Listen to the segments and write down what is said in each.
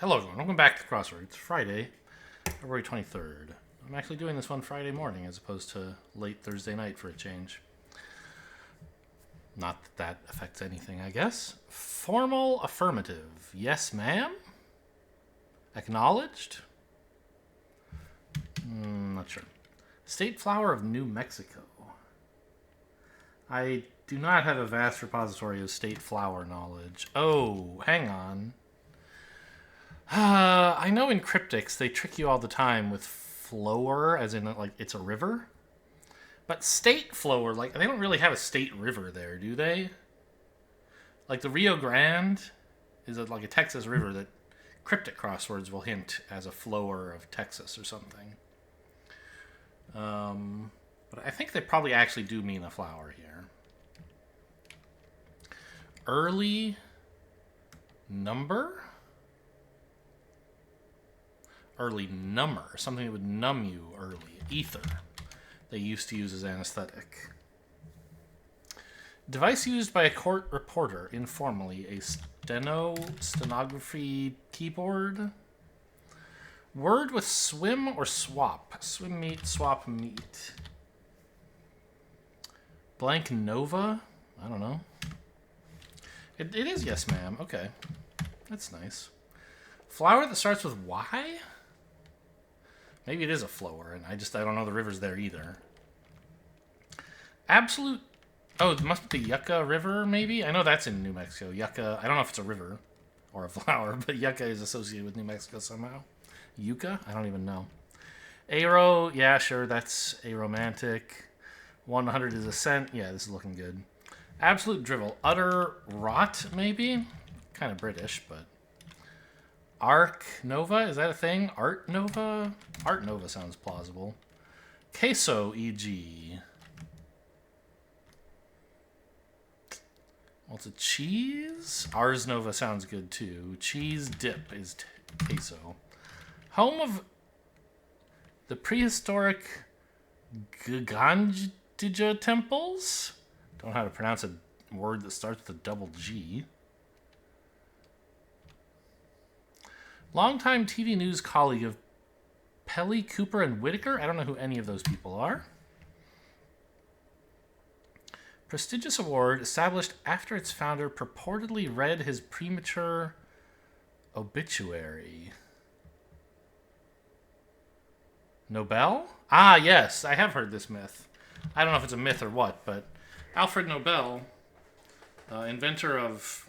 Hello everyone, welcome back to Crossword. It's Friday, February 23rd. I'm actually doing this one Friday morning as opposed to late Thursday night for a change. Not that that affects anything, I guess. Formal affirmative. Yes, ma'am? Acknowledged? Not sure. State flower of New Mexico. I do not have a vast repository of state flower knowledge. Oh, hang on. I know in cryptics they trick you all the time with flower, as in like it's a river. But state flower, like they don't really have a state river there, do they? Like the Rio Grande is like a Texas river that cryptic crosswords will hint as a flower of Texas or something. But I think they probably actually do mean a flower here. Early number? Early number, something that would numb you early. Ether, they used to use as anesthetic. Device used by a court reporter informally, a stenography keyboard. Word with swim or swap. Swim meet, swap meet. Blank Nova? I don't know. It is yes, ma'am. Okay. That's nice. Flower that starts with Y? Maybe it is a flower, and I don't know the rivers there either. Absolute... Oh, it must be the Yucca River, maybe? I know that's in New Mexico. Yucca... I don't know if it's a river or a flower, but Yucca is associated with New Mexico somehow. Yucca? I don't even know. Aero... Yeah, sure, that's aromantic. 100 is ascent. Yeah, this is looking good. Absolute drivel. Utter rot, maybe? Kind of British, but... Arc Nova? Is that a thing? Art Nova? Art Nova sounds plausible. Queso, e.g. Well, it's a cheese? Ars Nova sounds good, too. Cheese dip is queso. Home of the prehistoric Gangija temples? Don't know how to pronounce a word that starts with a double G. Longtime TV news colleague of Pelly, Cooper, and Whitaker. I don't know who any of those people are. Prestigious award established after its founder purportedly read his premature obituary. Nobel? Ah, yes, I have heard this myth. I don't know if it's a myth or what, but Alfred Nobel, inventor of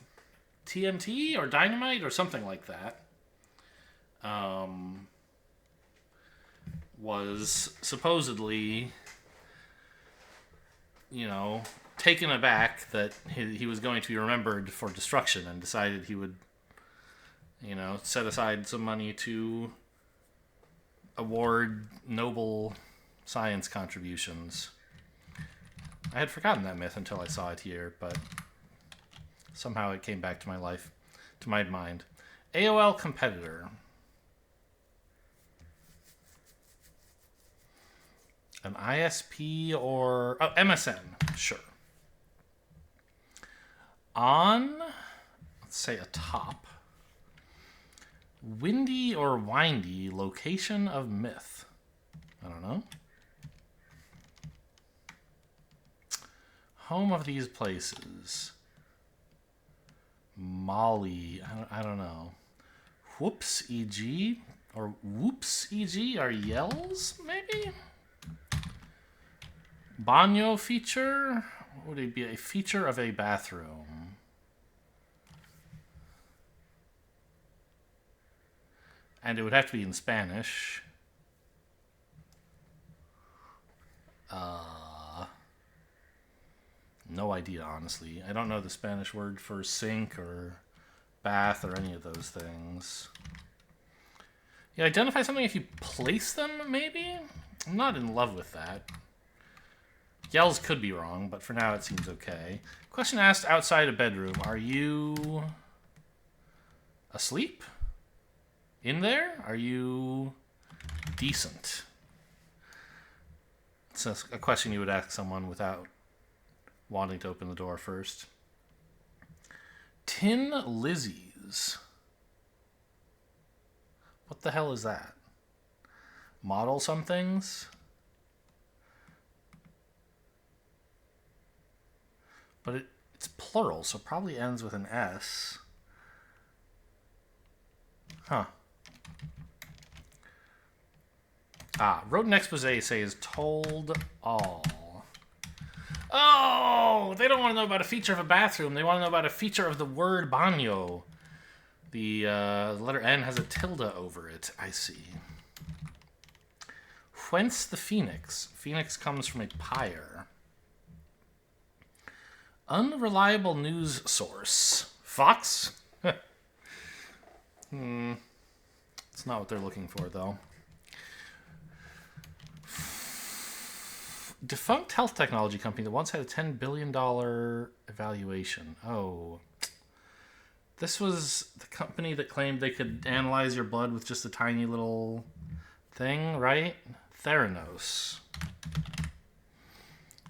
TNT or dynamite or something like that, was supposedly, taken aback that he was going to be remembered for destruction and decided he would, set aside some money to award noble science contributions. I had forgotten that myth until I saw it here, but somehow it came back to my life, to my mind. AOL competitor. An ISP or... Oh, MSN. Sure. On, let's say atop. Windy or windy location of myth. I don't know. Home of these places. Molly. I don't know. Whoops, e.g. Or whoops, e.g. are yells, maybe? Banyo feature? What would it be? A feature of a bathroom. And it would have to be in Spanish. No idea, honestly. I don't know the Spanish word for sink or bath or any of those things. You identify something if you place them, maybe? I'm not in love with that. Yells could be wrong, but for now it seems okay. Question asked outside a bedroom. Are you asleep? In there? Are you decent? It's a question you would ask someone without wanting to open the door first. Tin Lizzies. What the hell is that? Model some things? But it's plural, so it probably ends with an S. Huh. Wrote an expose says told all. Oh, they don't want to know about a feature of a bathroom. They want to know about a feature of the word baño. The letter N has a tilde over it. I see. Whence the phoenix? Phoenix comes from a pyre. Unreliable news source. Fox? It's not what they're looking for, though. Defunct health technology company that once had a $10 billion evaluation. Oh. This was the company that claimed they could analyze your blood with just a tiny little thing, right? Theranos.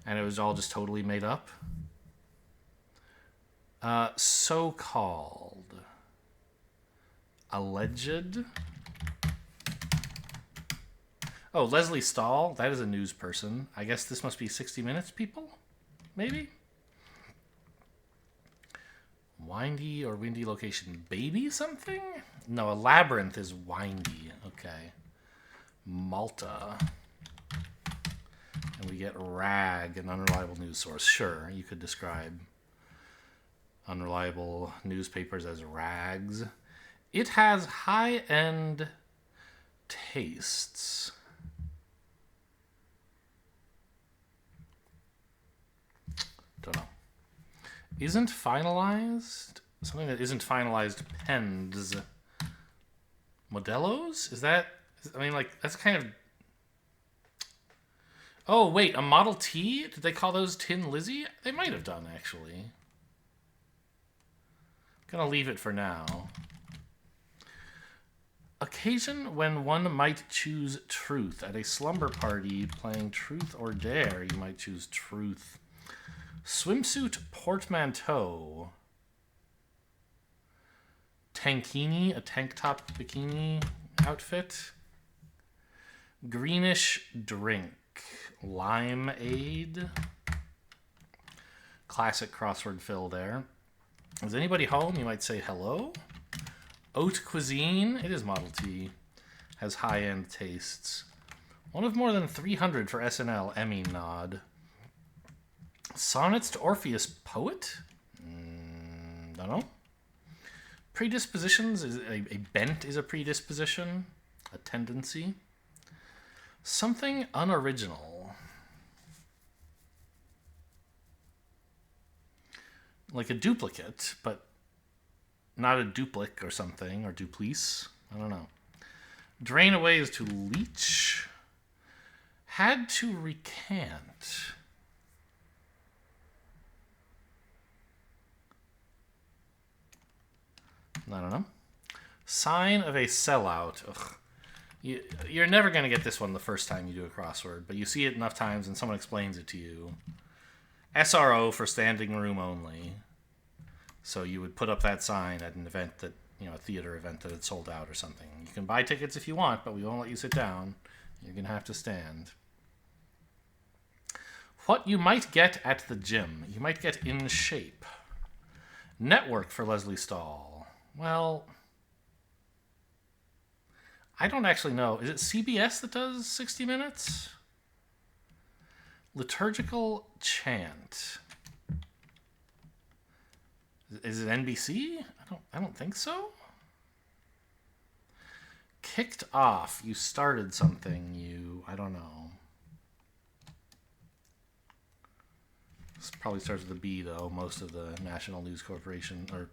And it was all just totally made up. So-called. Alleged. Oh, Leslie Stahl. That is a news person. I guess this must be 60 Minutes people? Maybe? Windy or windy location. Baby something? No, a labyrinth is windy. Okay. Malta. And we get rag, an unreliable news source. Sure, you could describe unreliable newspapers as rags. It has high-end tastes. Don't know. Isn't finalized? Something that isn't finalized pens. Modelos? Is that... I mean, like, that's kind of... Oh, wait, a Model T? Did they call those Tin Lizzie? They might have done, actually. Gonna leave it for now. Occasion when one might choose truth. At a slumber party playing Truth or Dare, you might choose truth. Swimsuit portmanteau. Tankini, a tank top bikini outfit. Greenish drink. Limeade. Classic crossword fill there. Is anybody home? You might say hello. Haute cuisine. It is Model T. Has high-end tastes. One of more than 300 for SNL. Emmy nod. Sonnets to Orpheus poet? Don't know. Predispositions. Is a bent is a predisposition. A tendency. Something unoriginal. Like a duplicate, but not a duplic or something, or duplice. I don't know. Drain away is to leach. Had to recant. I don't know. Sign of a sellout. Ugh. You're never going to get this one the first time you do a crossword, but you see it enough times and someone explains it to you. SRO for standing room only. So you would put up that sign at an event that, you know, a theater event that had sold out or something. You can buy tickets if you want, but we won't let you sit down. You're going to have to stand. What you might get at the gym. You might get in shape. Network for Leslie Stahl. Well, I don't actually know. Is it CBS that does 60 Minutes? Liturgical chant. Is it NBC? I don't think so. Kicked off. You started something. I don't know. This probably starts with a B, though. Most of the National News Corporation or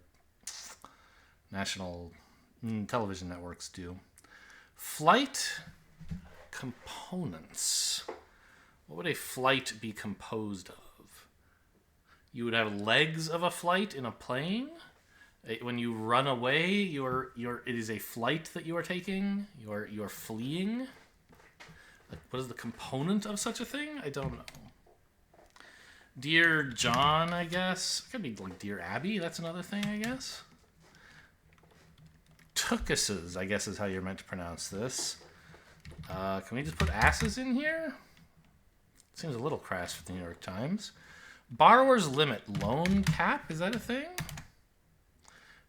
national television networks do. Flight components. What would a flight be composed of? You would have legs of a flight in a plane. When you run away, it is a flight that you are taking. You're fleeing. What is the component of such a thing? I don't know. Dear John, I guess. It could be like Dear Abby. That's another thing, I guess. Tookuses, I guess is how you're meant to pronounce this. Can we just put asses in here? Seems a little crass for the New York Times. Borrower's limit loan cap, is that a thing?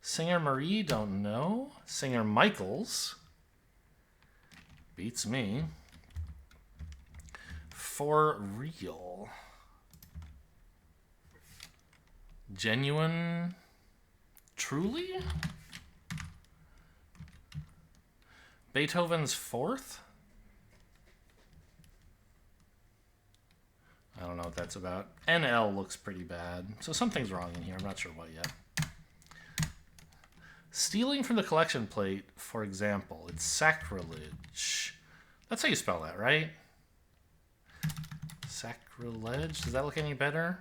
Singer Marie, don't know. Singer Michaels. Beats me. For real. Genuine. Truly? Beethoven's Fourth? I don't know what that's about. NL looks pretty bad. So something's wrong in here. I'm not sure what yet. Stealing from the collection plate, for example, it's sacrilege. That's how you spell that, right? Sacrilege? Does that look any better?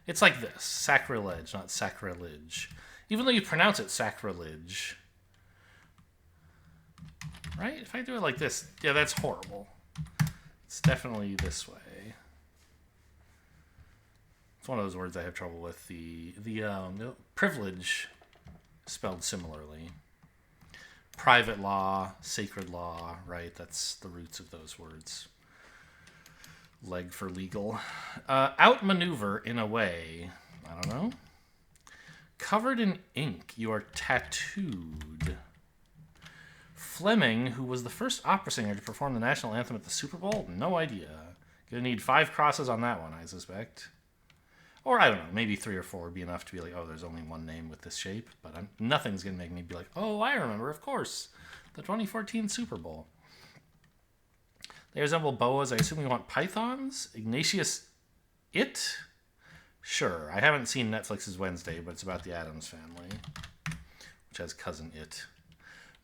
It's like this. Sacrilege, not sacrilege. Even though you pronounce it sacrilege. Right? If I do it like this, yeah, that's horrible. It's definitely this way. It's one of those words I have trouble with. The privilege spelled similarly. Private law, sacred law, right? That's the roots of those words. Leg for legal. Outmaneuver in a way. I don't know. Covered in ink. You are tattooed. Fleming, who was the first opera singer to perform the national anthem at the Super Bowl? No idea. Gonna need 5 crosses on that one, I suspect. Or, I don't know, maybe 3 or 4 would be enough to be like, oh, there's only one name with this shape. But nothing's going to make me be like, oh, I remember, of course, the 2014 Super Bowl. They resemble boas. I assume we want pythons? Ignatius It? Sure. I haven't seen Netflix's Wednesday, but it's about the Addams Family, which has Cousin It.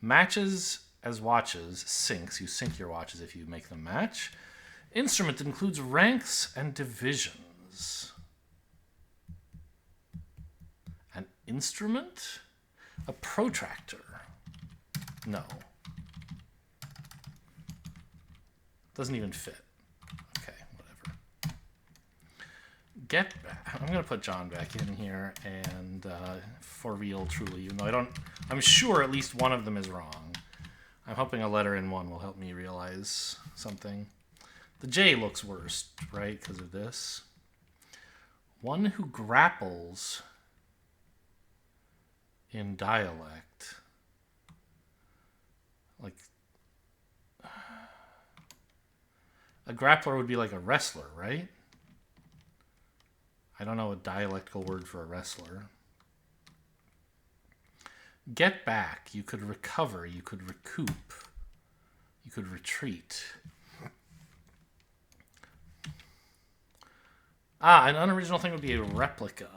Matches as watches. Sinks. You sink your watches if you make them match. Instrument includes ranks and divisions. An instrument? A protractor? No. Doesn't even fit. Okay, whatever. Get back. I'm going to put John back in here, and for real, truly, even though I'm sure at least one of them is wrong. I'm hoping a letter in one will help me realize something. The J looks worse, right, because of this. One who grapples in dialect. Like, a grappler would be like a wrestler, right? I don't know a dialectical word for a wrestler. Get back. You could recover. You could recoup. You could retreat. An unoriginal thing would be a replica.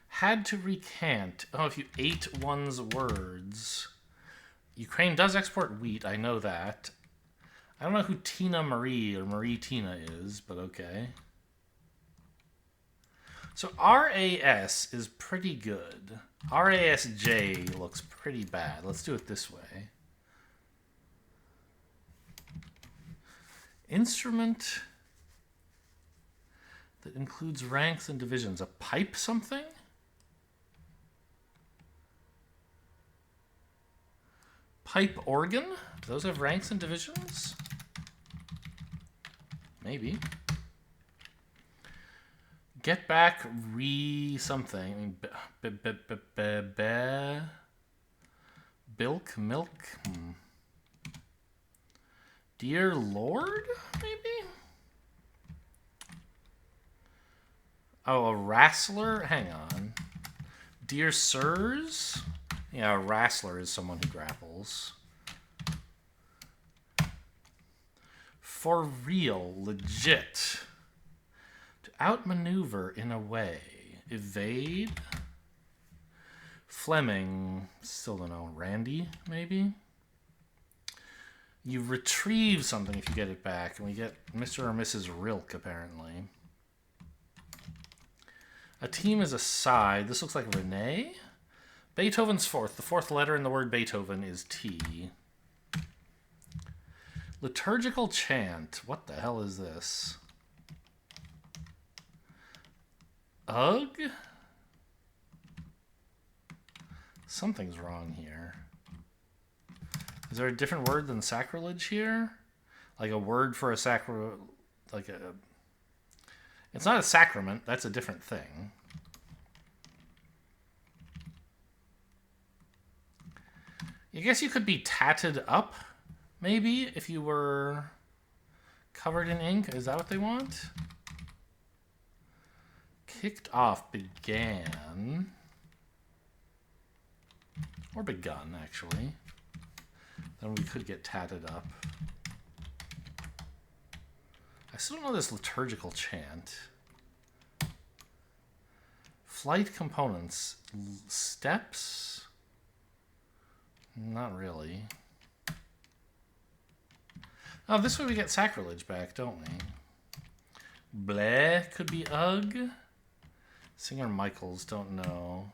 Had to recant. Oh, if you ate one's words. Ukraine does export wheat. I know that. I don't know who Tina Marie or Marie Tina is, but okay. So RAS is pretty good. RASJ looks pretty bad. Let's do it this way. Instrument that includes ranks and divisions. A pipe something? Pipe organ? Do those have ranks and divisions? Maybe. Get back something. I mean, bilk, milk. Dear Lord, maybe? Oh, a wrestler? Hang on. Dear Sirs? Yeah, a wrestler is someone who grapples. For real, legit. To outmaneuver in a way. Evade. Fleming. Still don't know. Randy, maybe? You retrieve something if you get it back. And we get Mr. or Mrs. Rilk, apparently. A team is a side. This looks like Renee. Beethoven's Fourth. The fourth letter in the word Beethoven is T. Liturgical chant. What the hell is this? Ugh? Something's wrong here. Is there a different word than sacrilege here? Like a word for a like a... It's not a sacrament. That's a different thing. I guess you could be tatted up, maybe, if you were covered in ink. Is that what they want? Kicked off, began, or begun, actually. Then we could get tatted up. I still don't know this liturgical chant. Flight components. Steps? Not really. Oh, this way we get sacrilege back, don't we? Bleh could be ugh. Singer Michaels, don't know.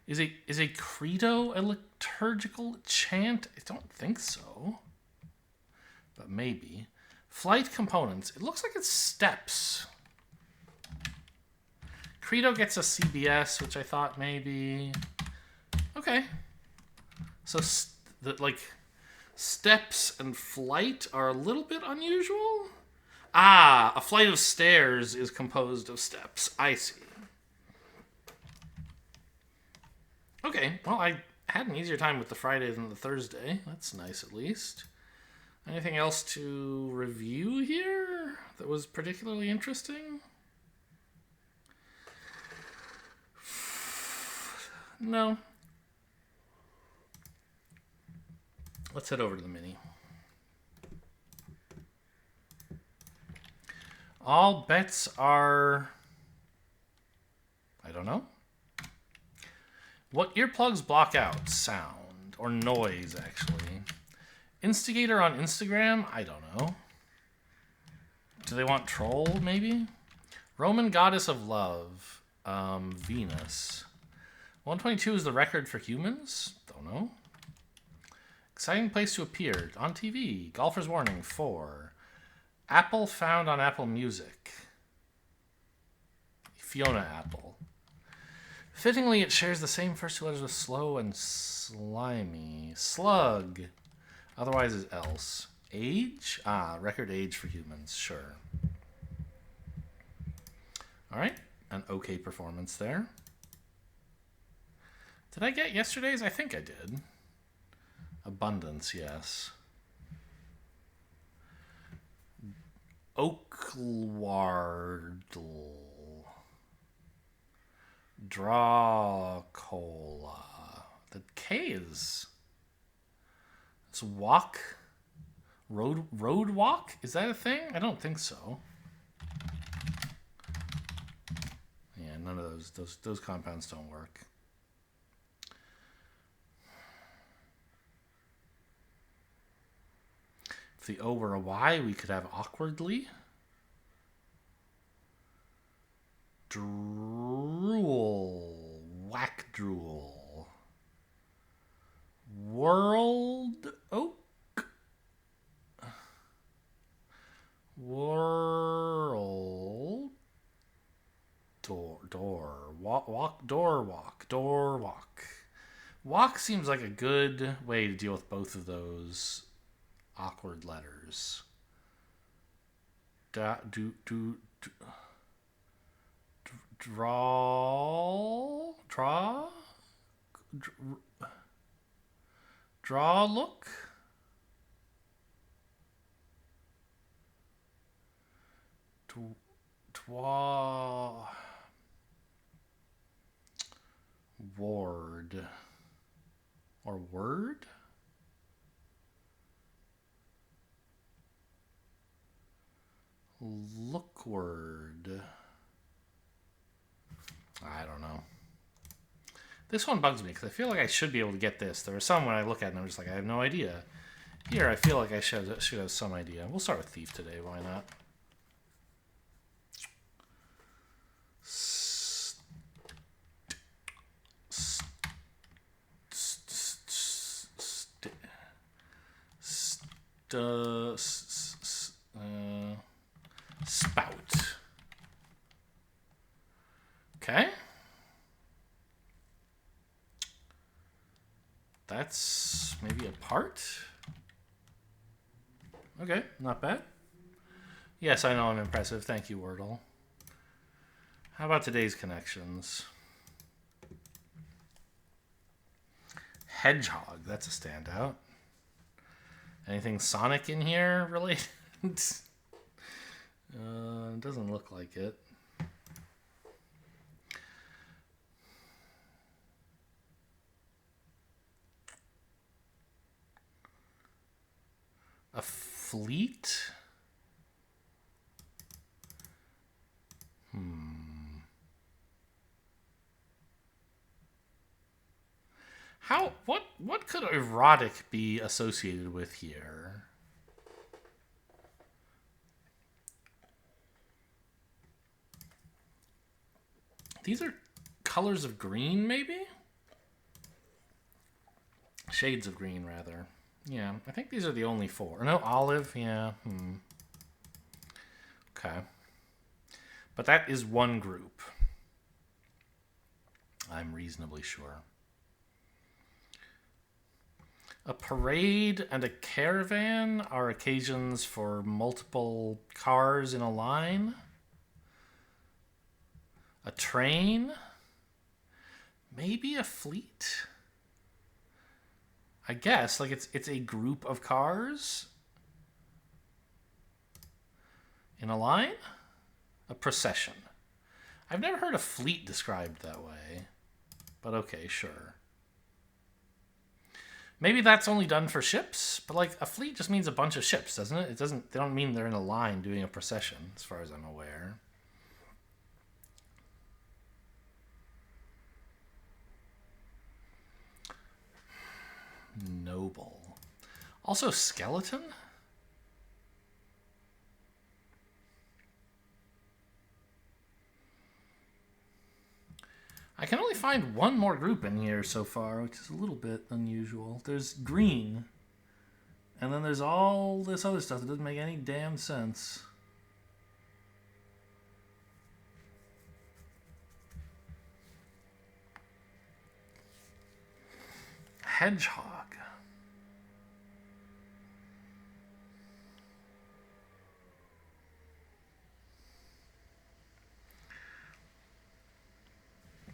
Is a credo a liturgical chant? I don't think so. But maybe. Flight components. It looks like it's steps. Credo gets a CBS, which I thought maybe. Okay. So steps and flight are a little bit unusual. Ah, a flight of stairs is composed of steps. I see. Okay, well, I had an easier time with the Friday than the Thursday. That's nice, at least. Anything else to review here that was particularly interesting? No. Let's head over to the mini. All bets are... I don't know. What earplugs block out sound, or noise, actually? Instigator on Instagram? I don't know. Do they want troll, maybe? Roman goddess of love. Venus. 122 is the record for humans? Don't know. Exciting place to appear. On TV. Golfer's Warning. 4. Apple found on Apple Music. Fiona Apple. Fittingly, it shares the same first two letters with slow and slimy. Slug. Otherwise is else. Age? Ah, record age for humans. Sure. All right. An okay performance there. Did I get yesterday's? I think I did. Abundance, yes. Oakwardle. Dracola. The K is... It's walk? Road walk? Is that a thing? I don't think so. Yeah, none of those compounds don't work. If the O were a Y, we could have awkwardly. Drool. Whack drool. World oak. World. Door. Walk. Door walk. Door walk. Walk seems like a good way to deal with both of those awkward letters. Draw look. Ward or word. Lookward. I don't know. This one bugs me because I feel like I should be able to get this. There are some when I look at it and I'm just like, I have no idea. Here, I feel like I should have some idea. We'll start with thief today. Why not? Spout. Okay. words. Maybe a part? Okay, not bad. Yes, I know I'm impressive. Thank you, Wordle. How about today's connections? Hedgehog, that's a standout. Anything Sonic in here related? Doesn't look like it. A fleet? What could erotic be associated with here? These are colors of green, maybe? Shades of green, rather. Yeah, I think these are the only four. No, olive, yeah. Okay. But that is one group. I'm reasonably sure. A parade and a caravan are occasions for multiple cars in a line. A train? Maybe a fleet? I guess, like it's a group of cars in a line? A procession. I've never heard a fleet described that way. But okay, sure. Maybe that's only done for ships, but like a fleet just means a bunch of ships, doesn't it? They don't mean they're in a line doing a procession, as far as I'm aware. Noble. Also skeleton? I can only find one more group in here so far, which is a little bit unusual. There's green. And then there's all this other stuff that doesn't make any damn sense. Hedgehog.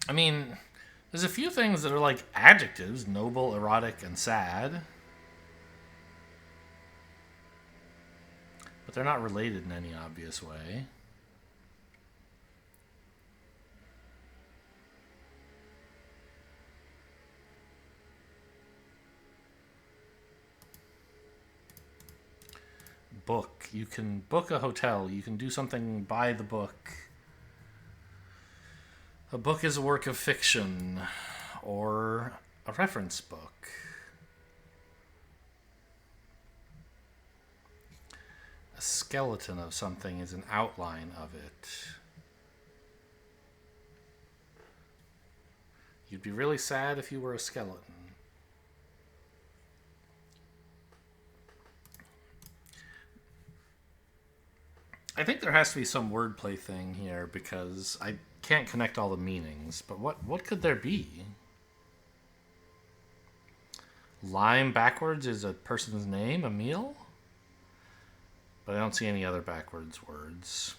I mean, there's a few things that are like adjectives: noble, erotic, and sad. But they're not related in any obvious way. Book. You can book a hotel. You can do something by the book. A book is a work of fiction or a reference book. A skeleton of something is an outline of it. You'd be really sad if you were a skeleton. I think there has to be some wordplay thing here because I can't connect all the meanings. But what could there be? Lime backwards is a person's name, a meal? But I don't see any other backwards words.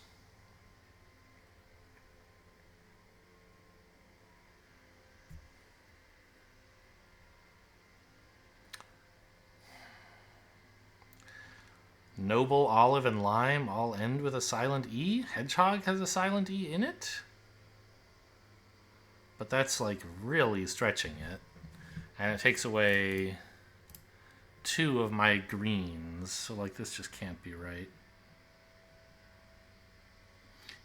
Noble, olive, and lime all end with a silent E. Hedgehog has a silent E in it. But that's like really stretching it. And it takes away 2 of my greens. So like this just can't be right.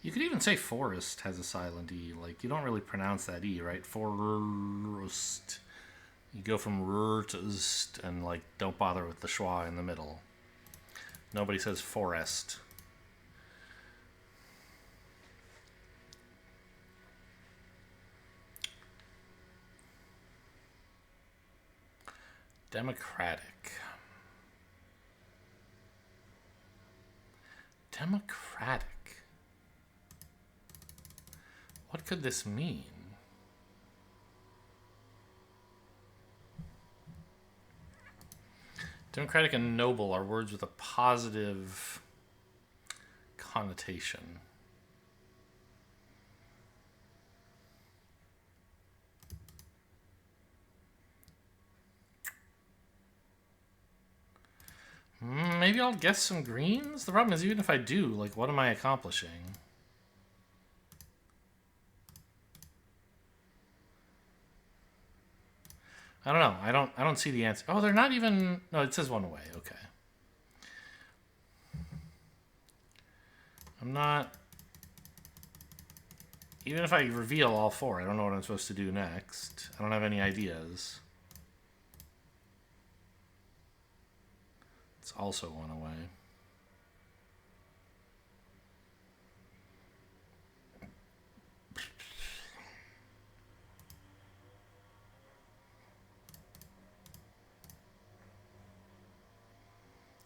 You could even say forest has a silent E. Like you don't really pronounce that E, right? Forest. You go from r to st and like don't bother with the schwa in the middle. Nobody says forest. Democratic. Democratic. What could this mean? Democratic and noble are words with a positive connotation. Maybe I'll guess some greens? The problem is, even if I do, like, what am I accomplishing? I don't know. I don't see the answer. Oh, they're not even... No, it says one away. Okay. I'm not... Even if I reveal all four, I don't know what I'm supposed to do next. I don't have any ideas. It's also one away.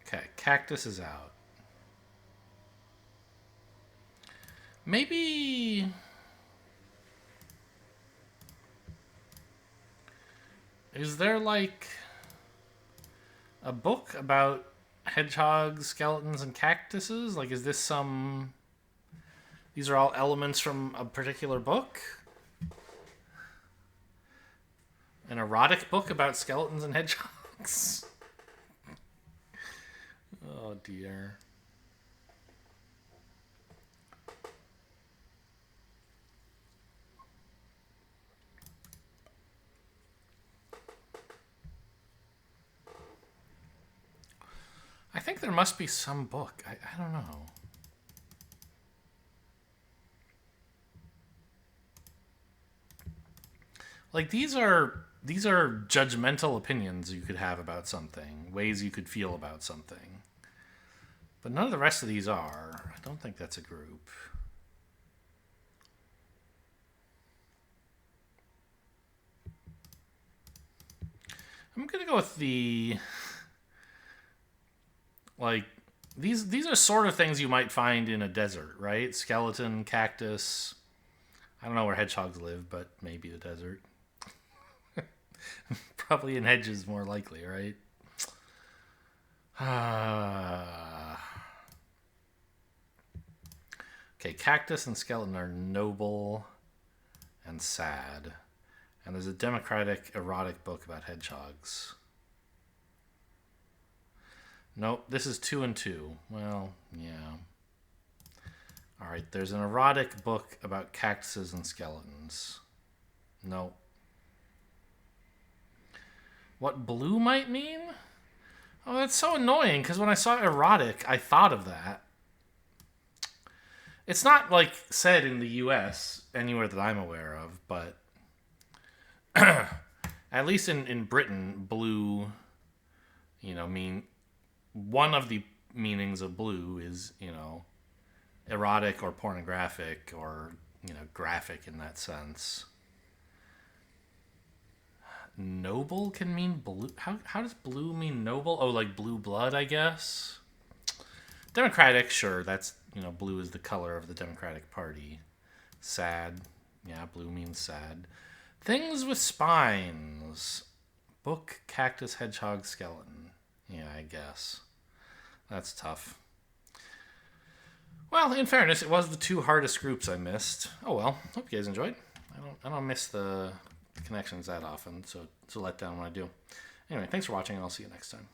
Okay, cactus is out. Maybe... Is there, like, a book about hedgehogs, skeletons, and cactuses? Like, is this some... These are all elements from a particular book? An erotic book about skeletons and hedgehogs? Oh, dear. I think there must be some book. I don't know. Like, these are judgmental opinions you could have about something, ways you could feel about something. But none of the rest of these are. I don't think that's a group. I'm gonna go with the... Like, these are sort of things you might find in a desert, right? Skeleton, cactus. I don't know where hedgehogs live, but maybe the desert. Probably in hedges, more likely, right? Okay, cactus and skeleton are noble and sad. And there's a democratic, erotic book about hedgehogs. Nope, this is 2 and 2. Well, yeah. Alright, there's an erotic book about cactuses and skeletons. Nope. What blue might mean? Oh, that's so annoying, because when I saw erotic, I thought of that. It's not, like, said in the US, anywhere that I'm aware of, but... at least in Britain, blue, you know, mean... One of the meanings of blue is, you know, erotic or pornographic or, you know, graphic in that sense. Noble can mean blue. How does blue mean noble? Oh, like blue blood, I guess. Democratic, sure. That's, you know, blue is the color of the Democratic Party. Sad. Yeah, blue means sad. Things with spines. Book, cactus, hedgehog, skeleton. Yeah, I guess. That's tough. Well, in fairness, it was the 2 hardest groups I missed. Oh well. Hope you guys enjoyed. I don't miss the connections that often, so it's a letdown when I do. Anyway, thanks for watching, and I'll see you next time.